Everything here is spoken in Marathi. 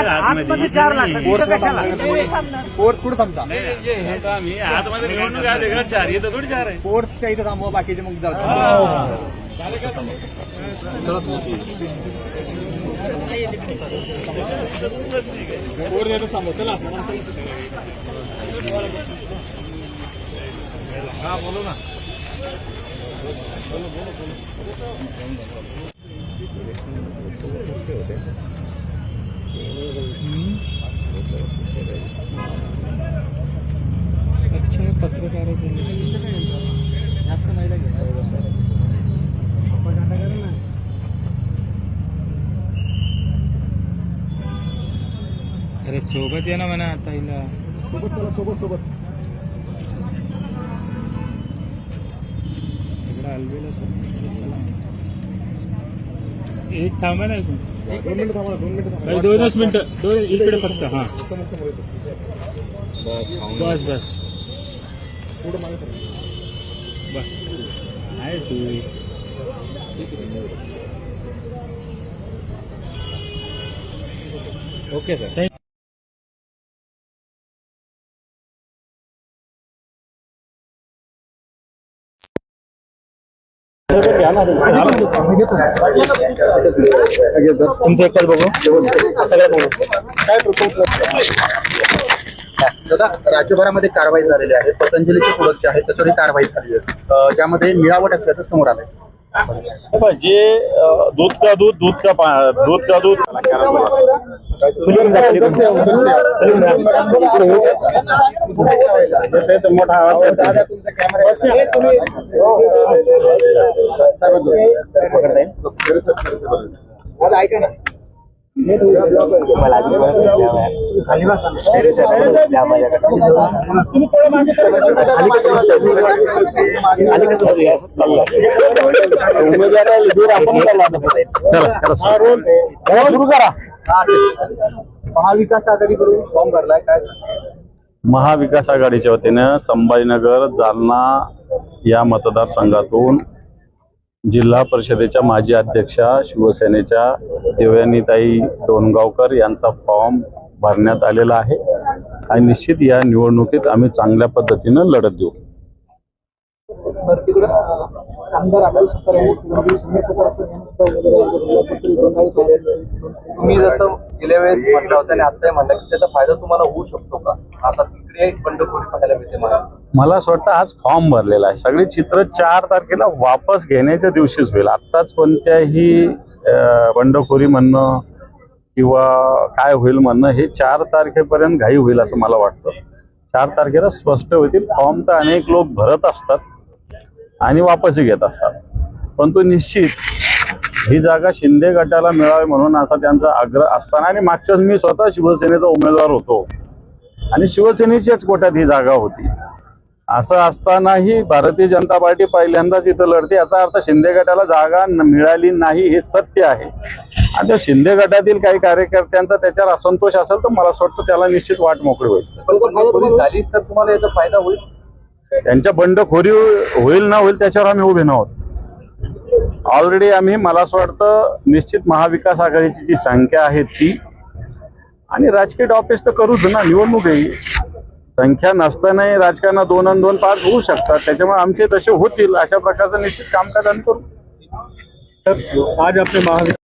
आतमध्ये 4 लाख कोर्स कुठं थांबता आम्ही आतमध्ये निवडणूक आहे वेगळं 4 इथं थोडी 4 आहे. कोर्सच्या इथं थांबवा बाकीचे मग जाऊ थांबव चला हा बोलू ना. अच्छा पत्रकार अरे सोबत ये ना म्हणा आता हिला सोबत सगळं अलबेला एक थांबा ना 2 मिनिटं इकडे फक्त हा बस बस आहे तू ओके सर तुमचं एकच बघू सगळ्यात बघू काय दादा राज्यभरामध्ये कारवाई झालेली आहे. पतंजलीचे प्रोडक्ट जे आहेत त्याच्यावर कारवाई झाली आहे, ज्यामध्ये मिळावट असल्याचं समोर आलंय. जे दूध का दूध मोठा आवाज ऐका ना महाविकास आघाडीकडून फॉर्म भरलाय काय? महाविकास आघाडीच्या वतीनं संभाजीनगर जालना या मतदारसंघातून जिल्हा परिषदेच्या माजी अध्यक्षा शिवसेनेच्या देवयानीताई डोणगावकर यांचा फॉर्म भरण्यात आलेला आहे आणि निश्चित या निवडणुकीत आम्ही चांगल्या पद्धतीनं लढत देऊ. तुम्ही जसं गेल्या वेळेस म्हटलं होतं आणि आता म्हणलं की त्याचा फायदा तुम्हाला होऊ शकतो का? आता तिकडे बंडखोरी पाहायला मिळते मला असं वाटतं आज फॉर्म भरलेला आहे. सगळे चित्र 4 तारखेला वापस घेण्याच्या दिवशीच होईल. आत्ताच कोणत्याही बंडखोरी म्हणणं किंवा काय होईल म्हणणं हे 4 तारखेपर्यंत घाई होईल असं मला वाटतं. 4 तारखेला स्पष्ट होतील. फॉर्म तर अनेक लोक भरत असतात आणि वापसही घेत असतात, परंतु निश्चित ही जागा शिंदे गटाला मिळावी म्हणून असा त्यांचा आग्रह असताना आणि मागच्याच मी स्वतः शिवसेनेचा उमेदवार होतो आणि शिवसेनेच्याच कोट्यात ही जागा होती. असं असतानाही भारतीय जनता पार्टी पहिल्यांदाच इथं लढते. याचा अर्थ शिंदे गटाला जागा मिळाली नाही हे सत्य आहे. आणि त्या शिंदे गटातील काही कार्यकर्त्यांचा त्याच्यावर असंतोष असेल तर मला असं वाटतं त्याला निश्चित वाट मोकळी होईल. झालीच तर तुम्हाला याचा फायदा होईल. त्यांच्या बंडखोरी होईल ना होईल त्याच्यावर आम्ही उभे नव्हत. ऑलरेडी आम्ही मला असं वाटतं निश्चित महाविकास आघाडीची जी संख्या आहे ती आणि राजकीय ऑफिस तर करूच ना. निवडणूक आहे, संख्या नसतानाही राजकारणात 2 आणि 2 पास होऊ शकतात. त्याच्यामुळे आमचे तसे होतील अशा प्रकारचं निश्चित कामकाज आम्ही करू. आज आपले